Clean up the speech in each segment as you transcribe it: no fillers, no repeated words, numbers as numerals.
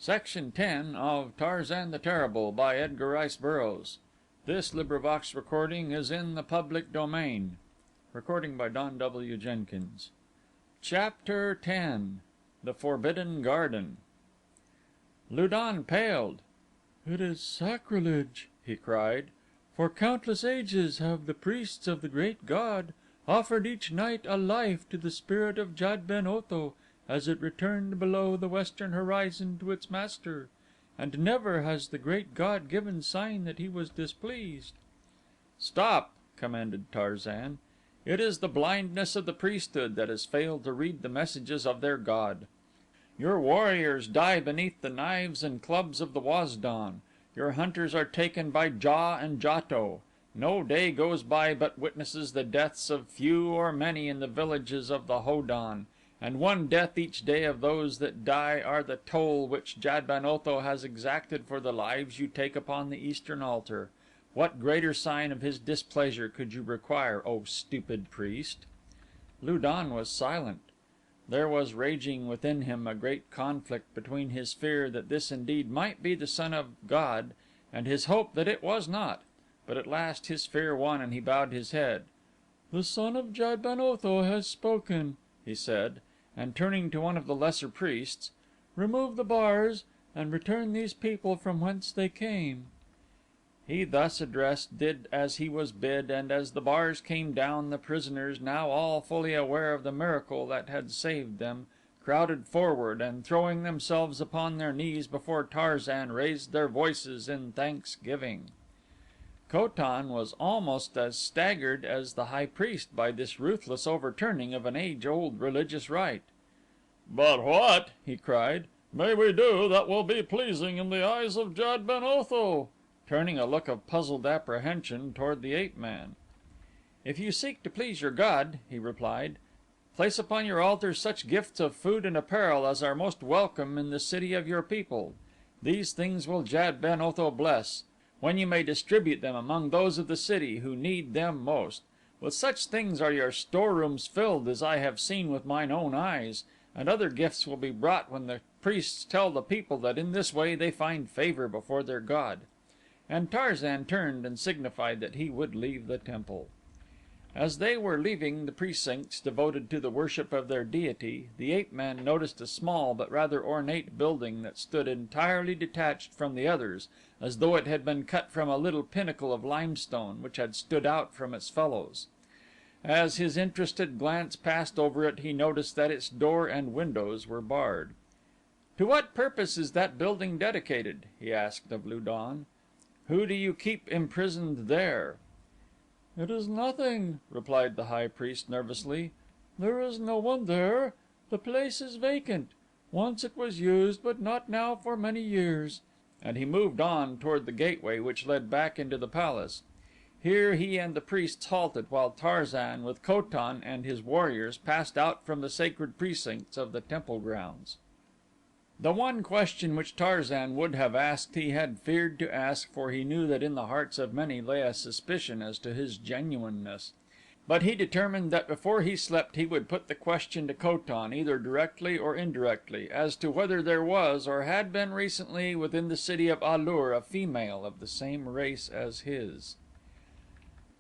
Section 10 of Tarzan the Terrible by Edgar Rice Burroughs. This recording is in the public domain. Recording by Don W. Jenkins. Chapter 10. The Forbidden Garden. Lu Don paled. "It is sacrilege," he cried. "For countless ages have the priests of the great god offered each night a life to the spirit of Jad ben Otho as it returned below the western horizon to its master, and never has the great god given sign that he was displeased." "Stop!" commanded Tarzan. "It is the blindness of the priesthood that has failed to read the messages of their god. Your warriors die beneath the knives and clubs of the Waz don. Your hunters are taken by JA and JATO. No day goes by but witnesses the deaths of few or many in the villages of the Ho don, and one death each day of those that die are the toll which Jad ben Otho has exacted for the lives you take upon the eastern altar. What greater sign of his displeasure could you require, O stupid priest?" Lu don was silent. There was raging within him a great conflict between his fear that this indeed might be the son of god and his hope that it was not, but at last his fear won and he bowed his head. "The son of Jad ben Otho has spoken," he said, and turning to one of the lesser priests, "remove the bars and return these people from whence they came." He thus addressed did as he was bid, and as the bars came down the prisoners, now all fully aware of the miracle that had saved them, crowded forward and throwing themselves upon their knees before Tarzan raised their voices in thanksgiving. Ko tan was almost as staggered as the high priest by this ruthless overturning of an age-old religious rite. "But what," he cried, "may we do that will be pleasing in the eyes of Jad ben Otho?" turning a look of puzzled apprehension toward the ape man. "If you seek to please your god," he replied, "place upon your altars such gifts of food and apparel as are most welcome in the city of your people. These things will Jad ben Otho bless, when you may distribute them among those of the city who need them most. With such things are your storerooms filled as I have seen with mine own eyes, and other gifts will be brought when the priests tell the people that in this way they find favor before their god." And Tarzan turned and signified that he would leave the temple. As they were leaving the precincts devoted to the worship of their deity, the ape man noticed a small but rather ornate building that stood entirely detached from the others, as though it had been cut from a little pinnacle of limestone which had stood out from its fellows. As his interested glance passed over it, he noticed that its door and windows were barred. "To what purpose is that building dedicated?" he asked of Lu don. "Who do you keep imprisoned there?" "It is nothing," replied the high priest nervously. "There is no one there. The place is vacant. Once it was used, but not now for many years," and he moved on toward the gateway which led back into the palace. Here he and the priests halted while Tarzan with Ko tan and his warriors passed out from the sacred precincts of the temple grounds. The one question which Tarzan would have asked he had feared to ask, for he knew that in the hearts of many lay a suspicion as to his genuineness. But he determined that before he slept he would put the question to Ko tan, either directly or indirectly, as to whether there was or had been recently within the city of A lur a female of the same race as his.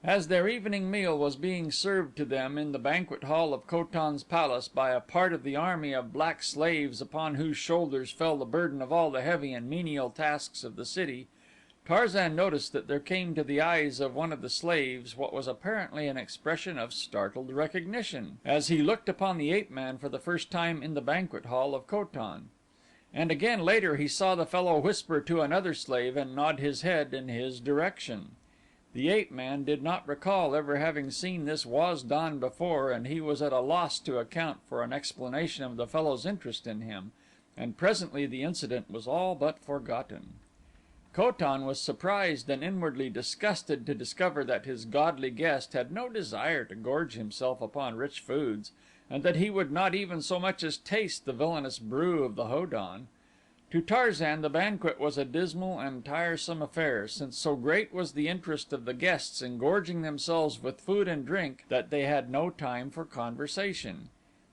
As their evening meal was being served to them in the banquet hall of Ko tan's palace by a part of the army of black slaves upon whose shoulders fell the burden of all the heavy and menial tasks of the city, Tarzan noticed that there came to the eyes of one of the slaves what was apparently an expression of startled recognition as he looked upon the ape man for the first time in the banquet hall of Ko tan. And again later he saw the fellow whisper to another slave and nod his head in his direction. The ape man did not recall ever having seen this Waz don before, and he was at a loss to account for an explanation of the fellow's interest in him, and presently the incident was all but forgotten. Ko tan was surprised and inwardly disgusted to discover that his godly guest had no desire to gorge himself upon rich foods, and that he would not even so much as taste the villainous brew of the Ho don. To Tarzan the banquet was a dismal and tiresome affair, since so great was the interest of the guests in gorging themselves with food and drink that they had no time for conversation.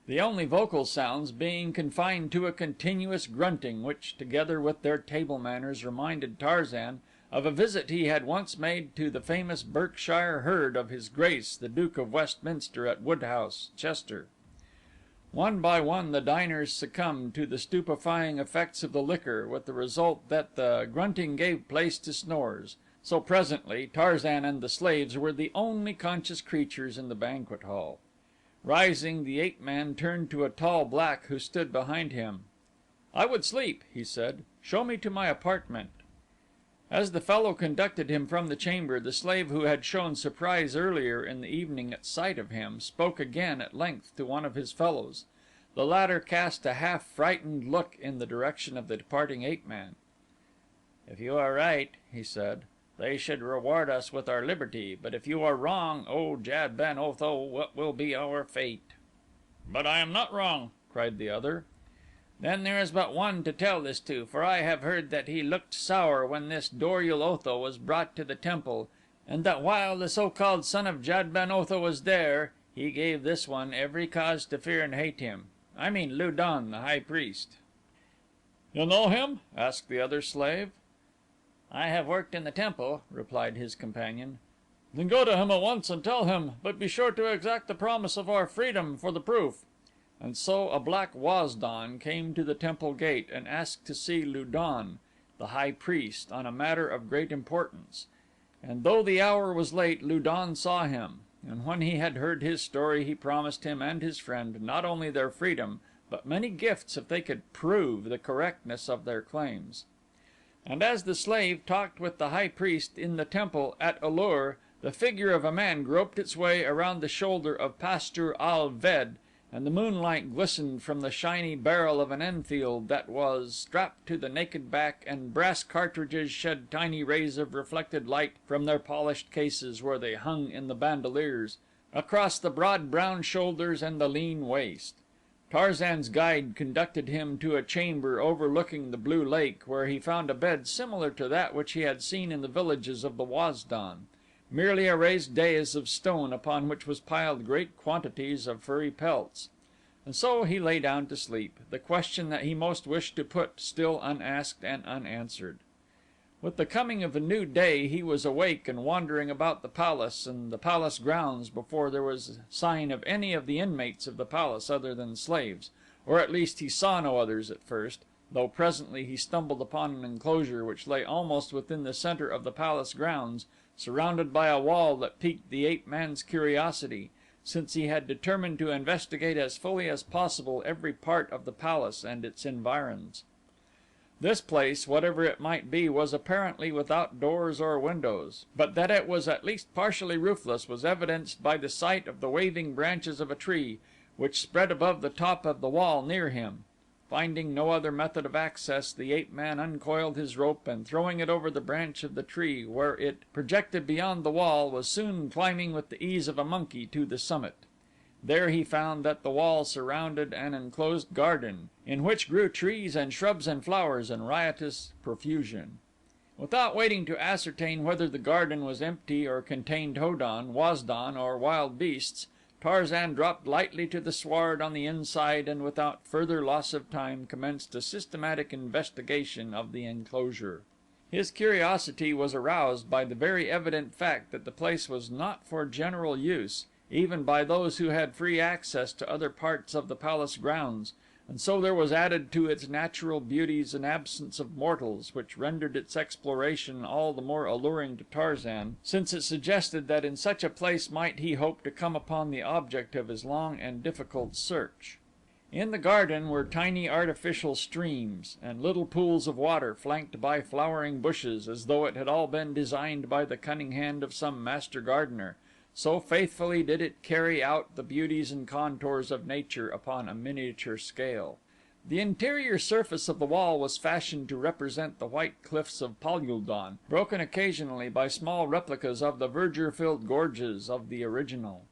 the only vocal sounds being confined to a continuous grunting which, together with their table manners, reminded Tarzan of a visit he had once made to the famous Berkshire herd of his Grace the Duke of Westminster at Woodhouse, Chester. One by one the diners succumbed to the stupefying effects of the liquor, with the result that the grunting gave place to snores, so presently Tarzan and the slaves were the only conscious creatures in the banquet hall. Rising, the ape man turned to a tall black who stood behind him. "I would sleep," he said. "Show me to my apartment." As the fellow conducted him from the chamber, the slave who had shown surprise earlier in the evening at sight of him spoke again at length to one of his fellows. The latter cast a half frightened look in the direction of the departing ape man. "If you are right," he said, "they should reward us with our liberty, but if you are wrong, O Jad ben Otho, what will be our fate?" "But I am not wrong," cried the other. "Then there is but one to tell this to, for I have heard that he looked sour when this Dor ul Otho was brought to the temple, and that while the so called son of Jad ben Otho was there, he gave this one every cause to fear and hate him. I mean Lu don, the high priest." "You know him?" asked the other slave. "I have worked in the temple," replied his companion. "Then go to him at once and tell him, but be sure to exact the promise of our freedom for the proof." And so a black Waz don came to the temple gate and asked to see Lu don, the high priest, on a matter of great importance. And though the hour was late, Lu don saw him, and when he had heard his story he promised him and his friend not only their freedom but many gifts if they could prove the correctness of their claims. And as the slave talked with the high priest in the temple at U lur, the figure of a man groped its way around the shoulder of Pastor Al ved, and the moonlight glistened from the shiny barrel of an Enfield that was strapped to the naked back, and brass cartridges shed tiny rays of reflected light from their polished cases where they hung in the bandoliers, across the broad brown shoulders and the lean waist. Tarzan's guide conducted him to a chamber overlooking the blue lake, where he found a bed similar to that which he had seen in the villages of the Waz don, merely a raised dais of stone upon which was piled great quantities of furry pelts. And so he lay down to sleep, the question that he most wished to put still unasked and unanswered. With the coming of a new day he was awake and wandering about the palace and the palace grounds before there was sign of any of the inmates of the palace other than slaves, or at least he saw no others at first, though presently he stumbled upon an enclosure which lay almost within the center of the palace grounds, surrounded by a wall that piqued the ape man's curiosity, since he had determined to investigate as fully as possible every part of the palace and its environs. This place, whatever it might be, was apparently without doors or windows, but that it was at least partially roofless was evidenced by the sight of the waving branches of a tree which spread above the top of the wall near him. Finding no other method of access, the ape man uncoiled his rope and throwing it over the branch of the tree where it projected beyond the wall, was soon climbing with the ease of a monkey to the summit. There he found that the wall surrounded an enclosed garden, in which grew trees and shrubs and flowers in riotous profusion. Without waiting to ascertain whether the garden was empty or contained Ho don, Waz don, or wild beasts, Tarzan dropped lightly to the sward on the inside and without further loss of time commenced a systematic investigation of the enclosure. His curiosity was aroused by the very evident fact that the place was not for general use, even by those who had free access to other parts of the palace grounds, and so there was added to its natural beauties an absence of mortals which rendered its exploration all the more alluring to Tarzan, since it suggested that in such a place might he hope to come upon the object of his long and difficult search. In the garden were tiny artificial streams and little pools of water flanked by flowering bushes, as though it had all been designed by the cunning hand of some master gardener, so faithfully did it carry out the beauties and contours of nature upon a miniature scale. The interior surface of the wall was fashioned to represent the white cliffs of Pal ul don, broken occasionally by small replicas of the verdure filled gorges of the original.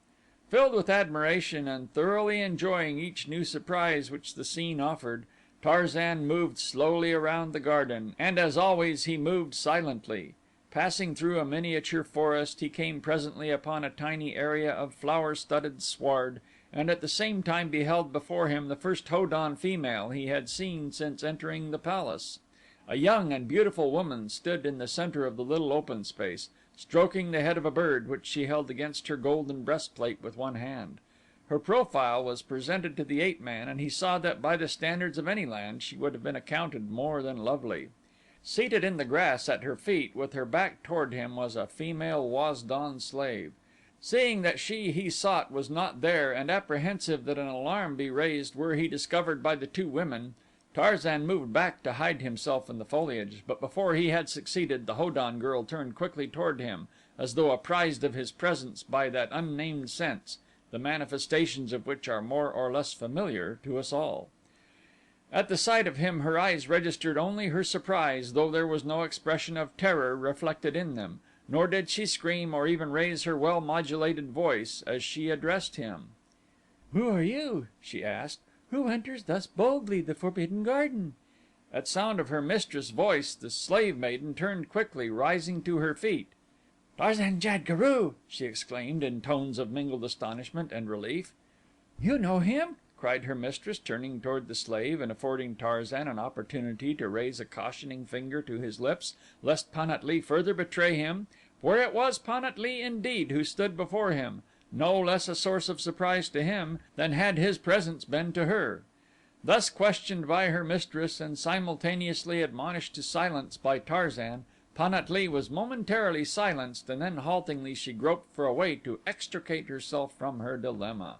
Filled with admiration and thoroughly enjoying each new surprise which the scene offered, Tarzan moved slowly around the garden, and as always he moved silently. Passing through a miniature forest he came presently upon a tiny area of flower studded sward and at the same time beheld before him the first Ho don female he had seen since entering the palace. A young and beautiful woman stood in the center of the little open space, stroking the head of a bird which she held against her golden breastplate with one hand. Her profile was presented to the ape man and he saw that by the standards of any land she would have been accounted more than lovely. Seated in the grass at her feet with her back toward him was a female Waz don slave. Seeing that she he sought was not there and apprehensive that an alarm be raised were he discovered by the two women, Tarzan moved back to hide himself in the foliage, but before he had succeeded the Ho don girl turned quickly toward him as though apprised of his presence by that unnamed sense, the manifestations of which are more or less familiar to us all. At the sight of him her eyes registered only her surprise, though there was no expression of terror reflected in them, nor did she scream or even raise her well modulated voice as she addressed him. "Who are you?" she asked. "Who enters thus boldly the Forbidden Garden?" At sound of her mistress' voice the slave maiden turned quickly, rising to her feet. "Tarzan jad guru!" she exclaimed in tones of mingled astonishment and relief. "You know him?" cried her mistress, turning toward the slave and affording Tarzan an opportunity to raise a cautioning finger to his lips lest Pan at lee further betray him, for it was Pan at lee indeed who stood before him, no less a source of surprise to him than had his presence been to her. Thus questioned by her mistress and simultaneously admonished to silence by Tarzan, Pan at lee was momentarily silenced and then haltingly she groped for a way to extricate herself from her dilemma.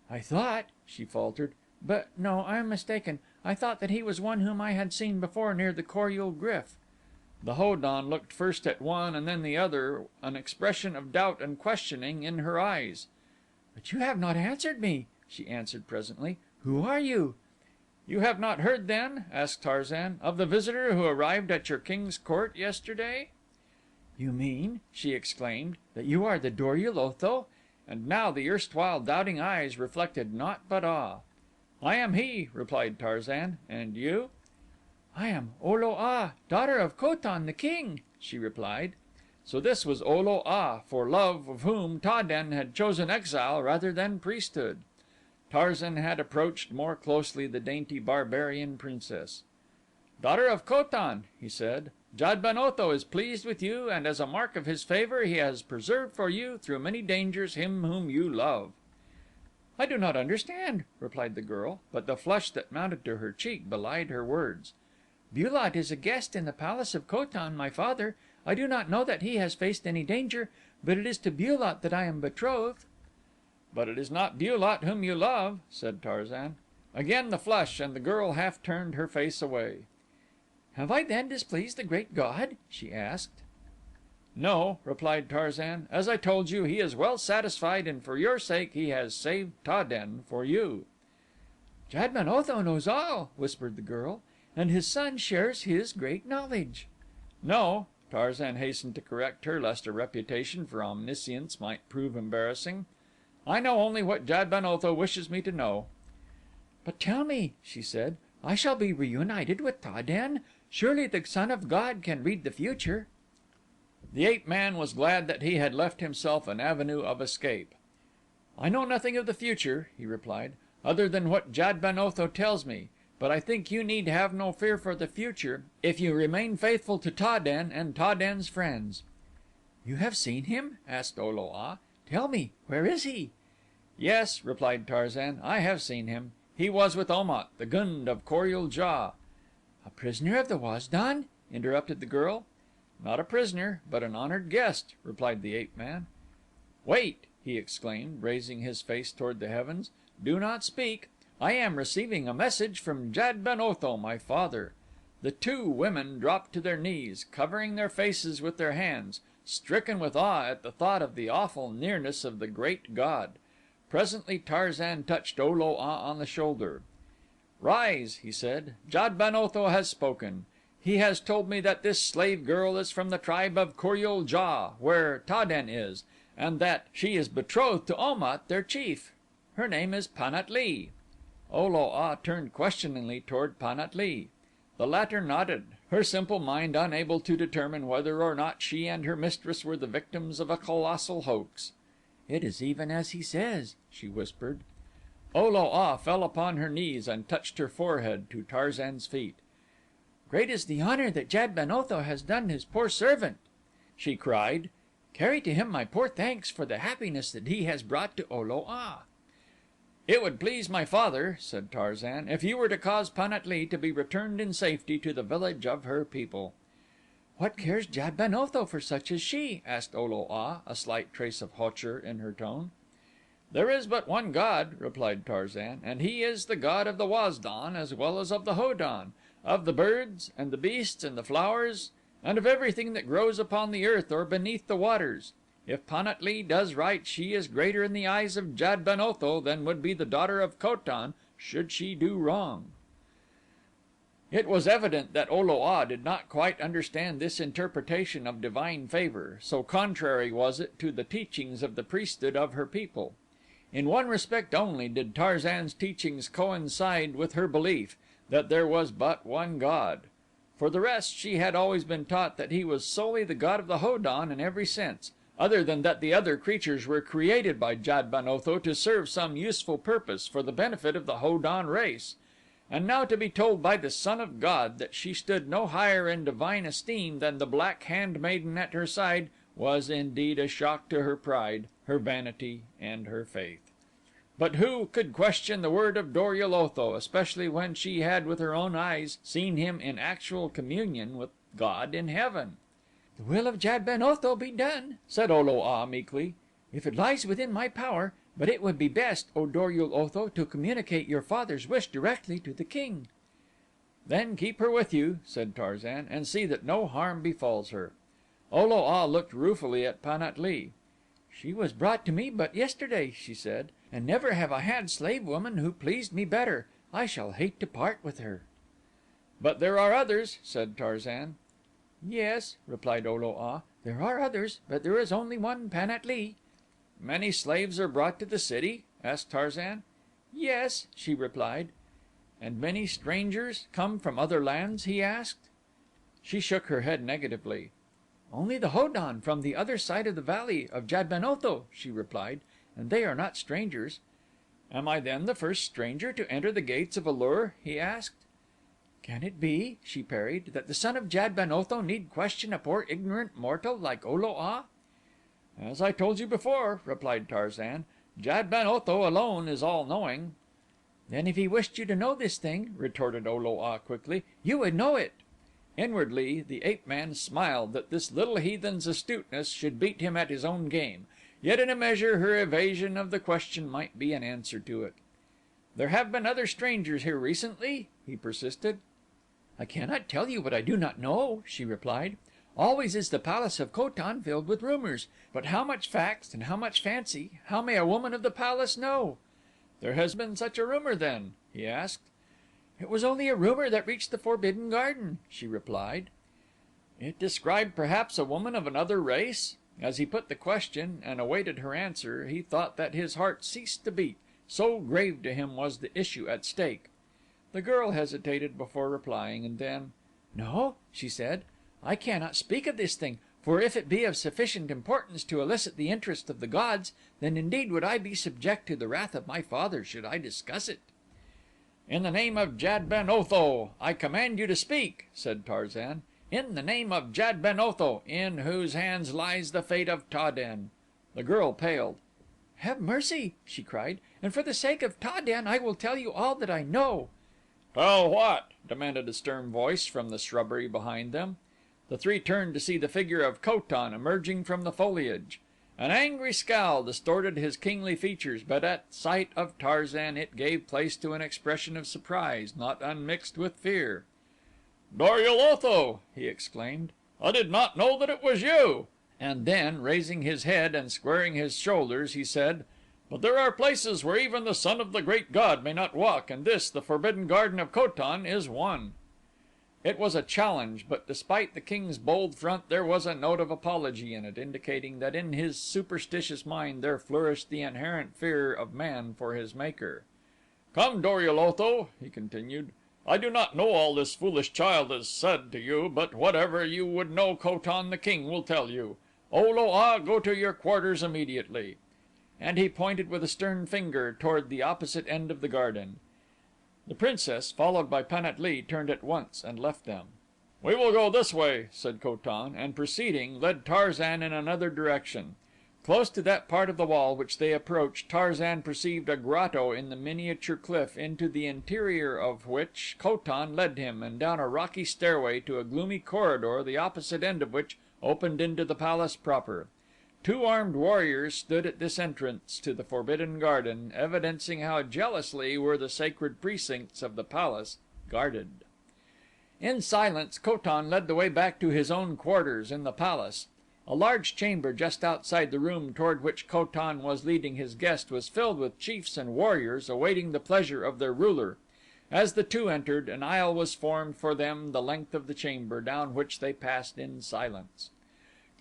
"I thought," she faltered, "but no, I am mistaken. I thought that he was one whom I had seen before near the Kor ul GRYF." The Ho don looked first at one and then the other, an expression of doubt and questioning in her eyes. "But you have not answered me," she answered presently. "Who are you?" "You have not heard then," asked Tarzan, "of the visitor who arrived at your king's court yesterday?" "You mean," she exclaimed, "that you are the Dor ul Otho?" And now the erstwhile doubting eyes reflected naught but awe. "I am he," replied Tarzan, "and you?" "I am O lo a, daughter of Ko tan, the king," she replied. So this was O lo a, for love of whom Ta den had chosen exile rather than priesthood. Tarzan had approached more closely the dainty barbarian princess. "Daughter of Ko tan," he said, "Jad ben Otho is pleased with you and as a mark of his favor he has preserved for you through many dangers him whom you love." "I do not understand," replied the girl, but the flush that mounted to her cheek belied her words. Bu lot is a guest in the palace of Ko tan, my father. I do not know that he has faced any danger, but it is to Bu lot that I am betrothed." "But it is not Bu lot whom you love," said Tarzan. Again the flush and the girl half turned her face away. "Have I then displeased the great god?" she asked. "No," replied Tarzan. "As I told you, he is well satisfied and for your sake he has saved Ta den for you." "Jad ben Otho knows all," whispered the girl, "and his son shares his great knowledge." "No," Tarzan hastened to correct her lest a reputation for omniscience might prove embarrassing. "I know only what Jad ben Otho wishes me to know." "But tell me," she said, "I shall be reunited with Ta den? Surely the son of god can read the future." The ape man was glad that he had left himself an avenue of escape. "I know nothing of the future," he replied, "other than what Jad ben Otho tells me, but I think you need have no fear for the future if you remain faithful to Ta den and Ta den's friends." "You have seen him?" asked O lo a. "Tell me, where is he?" "Yes," replied Tarzan, "I have seen him. He was with Om at, the gund of Kor ul JA." "A prisoner of the Waz don?" interrupted the girl. "Not a prisoner, but an honored guest," replied the ape man. "Wait!" he exclaimed, raising his face toward the heavens. "Do not speak. I am receiving a message from Jad ben Otho, my father." The two women dropped to their knees, covering their faces with their hands, stricken with awe at the thought of the awful nearness of the great god. Presently Tarzan touched O lo a on the shoulder. "Rise," he said. "Jad ben Otho has spoken. He has told me that this slave girl is from the tribe of Kor ul JA, where Ta den is, and that she is betrothed to Om at, their chief. Her name is Pan at lee." O lo a turned questioningly toward Pan at lee. The latter nodded, her simple mind unable to determine whether or not she and her mistress were the victims of a colossal hoax. "It is even as he says," she whispered. O lo a fell upon her knees and touched her forehead to Tarzan's feet. "Great is the honor that Jad ben Otho has done his poor servant," she cried. "Carry to him my poor thanks for the happiness that he has brought to O lo a." "It would please my father," said Tarzan, "if you were to cause Pan at lee to be returned in safety to the village of her people." "What cares Jad ben Otho for such as she?" asked O lo a, a slight trace of hauteur in her tone. "There is but one god," replied Tarzan, "and he is the god of the Waz don as well as of the Ho don, of the birds and the beasts and the flowers and of everything that grows upon the earth or beneath the waters. If Pan at lee does right she is greater in the eyes of Jad ben Otho than would be the daughter of Ko tan should she do wrong." It was evident that O lo a did not quite understand this interpretation of divine favor, so contrary was it to the teachings of the priesthood of her people. In one respect only did Tarzan's teachings coincide with her belief, that there was but one god. For the rest she had always been taught that he was solely the god of the Ho don in every sense, other than that the other creatures were created by Jad ben Otho to serve some useful purpose for the benefit of the Ho don race. And now to be told by the son of God that she stood no higher in divine esteem than the black handmaiden at her side was indeed a shock to her pride, her vanity, and her faith. But who could question the word of Dor ul Otho, especially when she had with her own eyes seen him in actual communion with God in heaven? "The will of Jad ben Otho be done," said O lo a meekly, "if it lies within my power, but it would be best, O Dor ul Otho, to communicate your father's wish directly to the king." "Then keep her with you," said Tarzan, "and see that no harm befalls her." O lo a looked ruefully at Pan at lee. "She was brought to me but yesterday," she said, "and never have I had slave woman who pleased me better. I shall hate to part with her." "But there are others," said Tarzan. "Yes," replied O lo a, "there are others, but there is only one Pan at lee." "Many slaves are brought to the city?" asked Tarzan. "Yes," she replied. "And many strangers come from other lands?" he asked. She shook her head negatively. "Only the Ho don from the other side of the valley of Jad ben Otho," she replied, "and they are not strangers." "Am I then the first stranger to enter the gates of A Lur?" he asked. "Can it be," she parried, "that the son of Jad ben Otho need question a poor ignorant mortal like O lo a?" "As I told you before," replied Tarzan, "Jad ben Otho alone is all knowing." "Then if he wished you to know this thing," retorted O lo a quickly, "you would know it." Inwardly the ape man smiled that this little heathen's astuteness should beat him at his own game, yet in a measure her evasion of the question might be an answer to it. "There have been other strangers here recently?" he persisted. "I cannot tell you what I do not know," she replied. "Always is the palace of Ko tan filled with rumors, but how much fact and how much fancy, how may a woman of the palace know?" "There has been such a rumor then?" he asked. "It was only a rumor that reached the Forbidden Garden," she replied. "It described perhaps a woman of another race?" As he put the question and awaited her answer he thought that his heart ceased to beat, so grave to him was the issue at stake. The girl hesitated before replying, and then: "No," she said, "I cannot speak of this thing, for if it be of sufficient importance to elicit the interest of the gods, then indeed would I be subject to the wrath of my father should I discuss it." "In the name of Jad ben Otho, I command you to speak," said Tarzan. "In the name of Jad ben Otho, in whose hands lies the fate of Ta den." The girl paled. "Have mercy," she cried, "and for the sake of Ta den I will tell you all that I know." "Tell what?" demanded a stern voice from the shrubbery behind them. The three turned to see the figure of Ko tan emerging from the foliage. An angry scowl distorted his kingly features, but at sight of Tarzan it gave place to an expression of surprise not unmixed with fear. "Dor ul Otho!" he exclaimed. "I did not know that it was you," and then, raising his head and squaring his shoulders, he said: "But there are places where even the son of the great god may not walk, and this, the Forbidden Garden of Ko tan, is one." It was a challenge, but despite the king's bold front there was a note of apology in it, indicating that in his superstitious mind there flourished the inherent fear of man for his maker. "Come, Dor ul Otho," he continued. "I do not know all this foolish child has said to you, but whatever you would know Ko tan the king will tell you. O lo a, go to your quarters immediately." and he pointed with a stern finger toward the opposite end of the garden. The princess, followed by Pan at lee, turned at once and left them. "We will go this way," said Ko tan, and proceeding, led Tarzan in another direction. Close to that part of the wall which they approached Tarzan perceived a grotto in the miniature cliff into the interior of which Ko tan led him and down a rocky stairway to a gloomy corridor the opposite end of which opened into the palace proper. Two armed warriors stood at this entrance to the forbidden garden, evidencing how jealously were the sacred precincts of the palace guarded. In silence Ko tan led the way back to his own quarters in the palace. A large chamber just outside the room toward which Ko tan was leading his guest was filled with chiefs and warriors awaiting the pleasure of their ruler. As the two entered, an aisle was formed for them the length of the chamber, down which they passed in silence.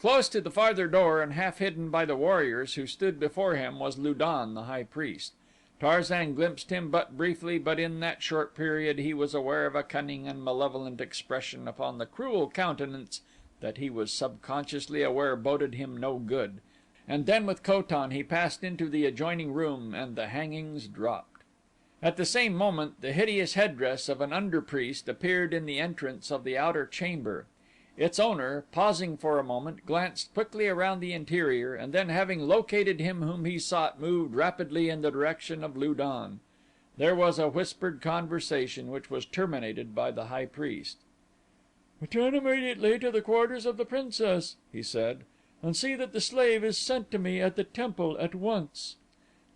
Close to the farther door and half hidden by the warriors who stood before him was Lu don, the high priest. Tarzan glimpsed him but briefly, but in that short period he was aware of a cunning and malevolent expression upon the cruel countenance that he was subconsciously aware boded him no good, and then with Ko tan he passed into the adjoining room and the hangings dropped. At the same moment the hideous headdress of an under priest appeared in the entrance of the outer chamber. Its owner, pausing for a moment, glanced quickly around the interior and then, having located him whom he sought, moved rapidly in the direction of Lu don. There was a whispered conversation which was terminated by the high priest. "Return immediately to the quarters of the princess," he said, "and see that the slave is sent to me at the temple at once."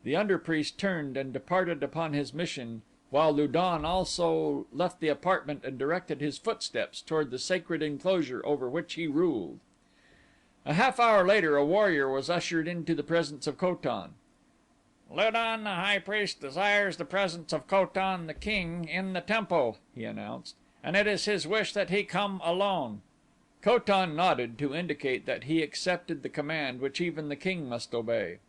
The under priest turned and departed upon his mission, while Lu don also left the apartment and directed his footsteps toward the sacred enclosure over which he ruled. A half hour later a warrior was ushered into the presence of Ko tan. "Lu don, the high priest, desires the presence of Ko tan, the king, in the temple," he announced, "and it is his wish that he come alone." Ko tan nodded to indicate that he accepted the command which even the king must obey.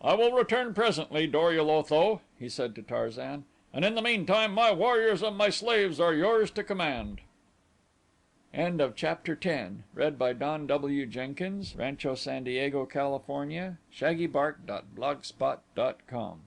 "I will return presently, Dor ul Otho," he said to Tarzan, "and in the meantime my warriors and my slaves are yours to command." End of Chapter 10. Read by Don W. Jenkins, Rancho San Diego, California. Shaggybark.blogspot.com